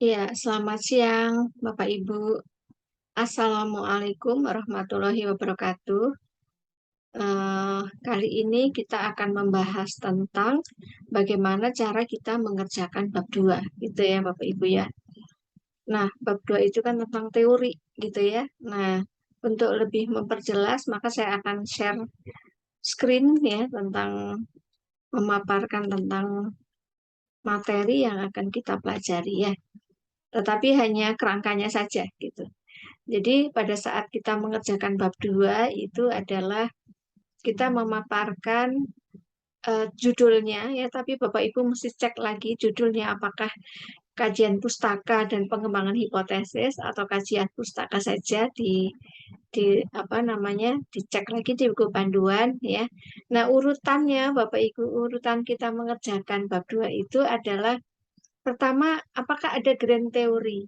Ya, selamat siang, Bapak Ibu. Assalamualaikum warahmatullahi wabarakatuh. Kali ini kita akan membahas tentang bagaimana cara kita mengerjakan bab 2, gitu ya, Bapak Ibu ya. Nah, bab 2 itu kan tentang teori, gitu ya. Nah, untuk lebih memperjelas, maka saya akan share screen ya, tentang memaparkan tentang materi yang akan kita pelajari ya. Tetapi hanya kerangkanya saja, gitu. Jadi pada saat kita mengerjakan bab 2 itu adalah kita memaparkan judulnya ya, tapi Bapak Ibu mesti cek lagi judulnya apakah kajian pustaka dan pengembangan hipotesis atau kajian pustaka saja di apa namanya dicek lagi di buku panduan ya. Nah, urutannya Bapak Ibu, urutan kita mengerjakan bab 2 itu adalah pertama, apakah ada grand teori?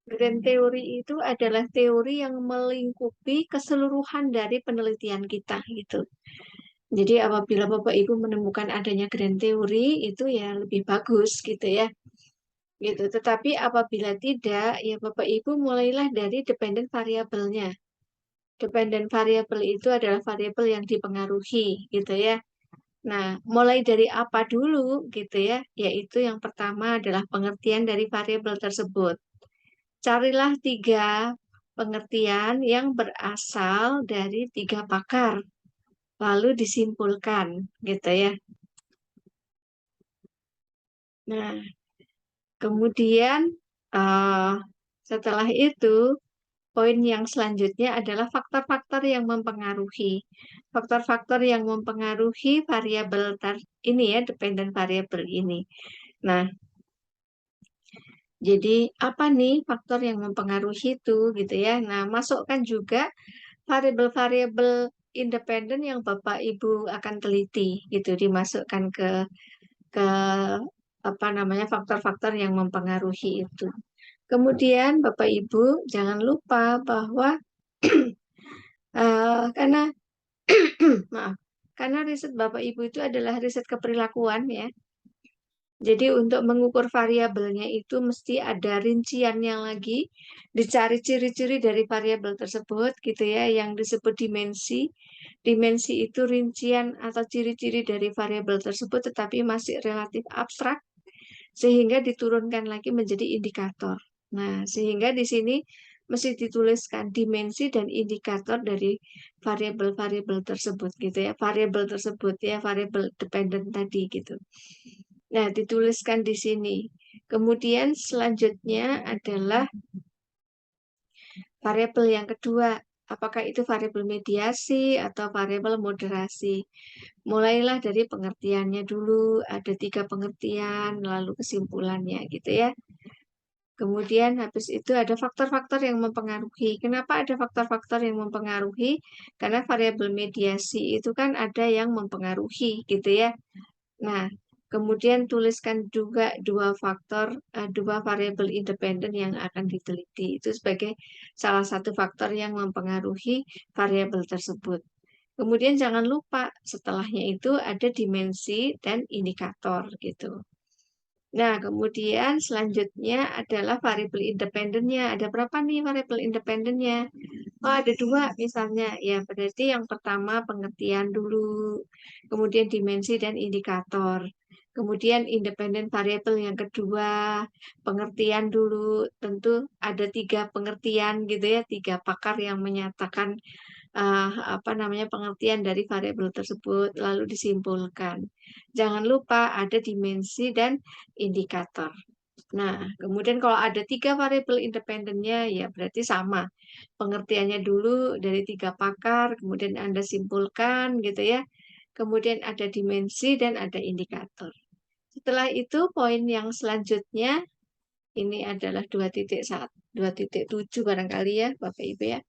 Grand teori itu adalah teori yang melingkupi keseluruhan dari penelitian kita gitu. Jadi apabila Bapak Ibu menemukan adanya grand teori itu ya lebih bagus gitu ya. Gitu. Tetapi apabila tidak, ya Bapak Ibu mulailah dari dependent variabelnya. Dependent variable itu adalah variabel yang dipengaruhi gitu ya. Nah, mulai dari apa dulu gitu ya? Yaitu yang pertama adalah pengertian dari variabel tersebut. Carilah tiga pengertian yang berasal dari tiga pakar, lalu disimpulkan, gitu ya. Nah, kemudian eh, setelah itu, poin yang selanjutnya adalah faktor-faktor yang mempengaruhi. Faktor-faktor yang mempengaruhi variabel ini ya, dependent variable ini. Nah, jadi apa nih faktor yang mempengaruhi itu gitu ya. Nah, masukkan juga variabel-variabel independen yang Bapak Ibu akan teliti gitu dimasukkan ke apa namanya faktor-faktor yang mempengaruhi itu. Kemudian Bapak Ibu jangan lupa bahwa karena maaf, karena riset Bapak Ibu itu adalah riset keperilakuan ya. Jadi untuk mengukur variabelnya itu mesti ada rinciannya lagi, dicari ciri-ciri dari variabel tersebut gitu ya, yang disebut dimensi. Dimensi itu rincian atau ciri-ciri dari variabel tersebut tetapi masih relatif abstrak sehingga diturunkan lagi menjadi indikator. Nah, sehingga di sini mesti dituliskan dimensi dan indikator dari variabel-variabel tersebut gitu ya, variabel tersebut ya, variabel dependent tadi gitu. Nah, dituliskan di sini. Kemudian selanjutnya adalah variabel yang kedua. Apakah itu variabel mediasi atau variabel moderasi? Mulailah dari pengertiannya dulu. Ada tiga pengertian, lalu kesimpulannya gitu ya. Kemudian habis itu ada faktor-faktor yang mempengaruhi. Kenapa ada faktor-faktor yang mempengaruhi? Karena variabel mediasi itu kan ada yang mempengaruhi gitu ya. Nah, kemudian tuliskan juga dua faktor, dua variabel independen yang akan diteliti. Itu sebagai salah satu faktor yang mempengaruhi variabel tersebut. Kemudian jangan lupa setelahnya itu ada dimensi dan indikator gitu. Nah, kemudian selanjutnya adalah variabel independennya. Ada berapa nih variabel independennya? Oh, ada dua misalnya. Ya, berarti yang pertama pengertian dulu, kemudian dimensi dan indikator. Kemudian independen variabel yang kedua, pengertian dulu. Tentu ada tiga pengertian gitu ya, tiga pakar yang menyatakan apa namanya pengertian dari variabel tersebut, lalu disimpulkan. Jangan lupa ada dimensi dan indikator. Nah, kemudian kalau ada tiga variabel independennya, ya berarti sama. Pengertiannya dulu dari tiga pakar, kemudian Anda simpulkan gitu ya. Kemudian ada dimensi dan ada indikator. Setelah itu, poin yang selanjutnya, ini adalah 2.1, 2.7 barangkali ya, Bapak Ibu ya.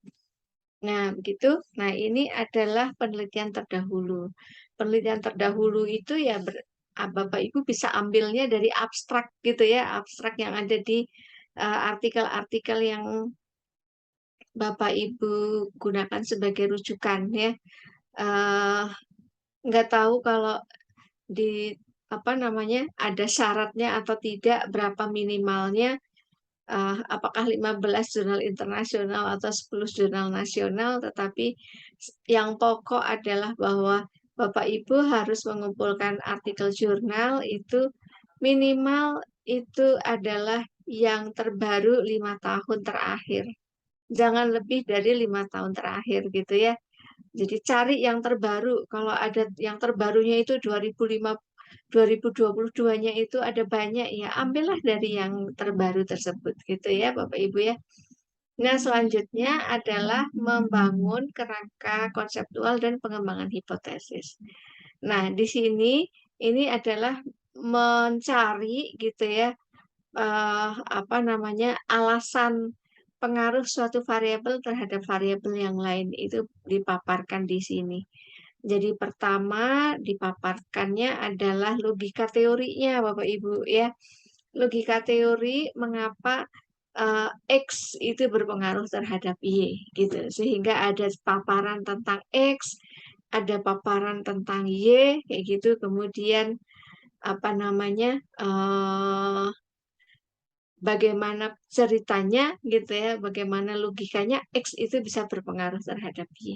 Nah, begitu. Nah, ini adalah penelitian terdahulu. Penelitian terdahulu itu ya Bapak Ibu bisa ambilnya dari abstrak gitu ya, abstrak yang ada di artikel-artikel yang Bapak Ibu gunakan sebagai rujukan ya. Eh, nggak tahu kalau di apa namanya ada syaratnya atau tidak berapa minimalnya apakah 15 jurnal internasional atau 10 jurnal nasional, tetapi yang pokok adalah bahwa Bapak Ibu harus mengumpulkan artikel jurnal itu minimal itu adalah yang terbaru 5 tahun terakhir. Jangan lebih dari 5 tahun terakhir gitu ya. Jadi cari yang terbaru. Kalau ada yang terbarunya itu 2022-nya itu ada banyak ya, ambillah dari yang terbaru tersebut gitu ya Bapak Ibu ya. Nah, selanjutnya adalah membangun kerangka konseptual dan pengembangan hipotesis. Nah, di sini ini adalah mencari gitu ya, apa namanya, alasan pengaruh suatu variabel terhadap variabel yang lain itu dipaparkan di sini. Jadi pertama dipaparkannya adalah logika teorinya Bapak Ibu ya. Logika teori mengapa X itu berpengaruh terhadap Y gitu. Sehingga ada paparan tentang X, ada paparan tentang Y kayak gitu. Kemudian apa namanya? Bagaimana ceritanya gitu ya, bagaimana logikanya X itu bisa berpengaruh terhadap Y.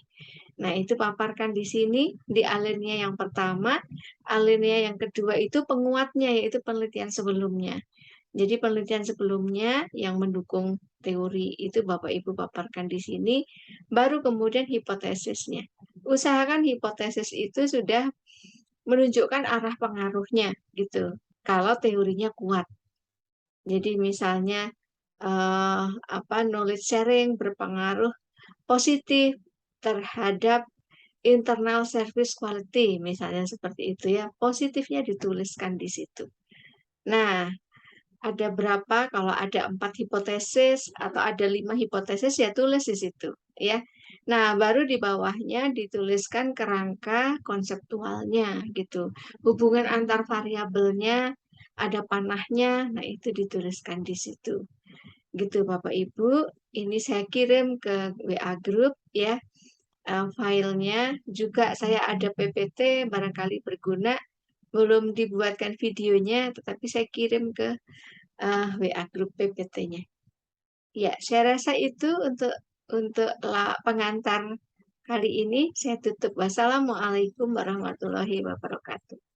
Nah, itu paparkan di sini di alinea yang pertama, alinea yang kedua itu penguatnya yaitu penelitian sebelumnya. Jadi penelitian sebelumnya yang mendukung teori itu Bapak Ibu paparkan di sini, baru kemudian hipotesisnya. Usahakan hipotesis itu sudah menunjukkan arah pengaruhnya gitu. Kalau teorinya kuat. Jadi misalnya knowledge sharing berpengaruh positif terhadap internal service quality, misalnya seperti itu ya. Positifnya dituliskan di situ. Nah, ada berapa? Kalau ada 4 hipotesis atau ada 5 hipotesis ya tulis di situ ya. Nah, baru di bawahnya dituliskan kerangka konseptualnya gitu. Hubungan antar variabelnya, ada panahnya, nah itu dituliskan di situ. Gitu Bapak Ibu, ini saya kirim ke WA Group ya, filenya. Juga saya ada PPT, barangkali berguna. Belum dibuatkan videonya, tetapi saya kirim ke WA grup PPT-nya. Ya, saya rasa itu untuk pengantar kali ini saya tutup. Wassalamualaikum warahmatullahi wabarakatuh.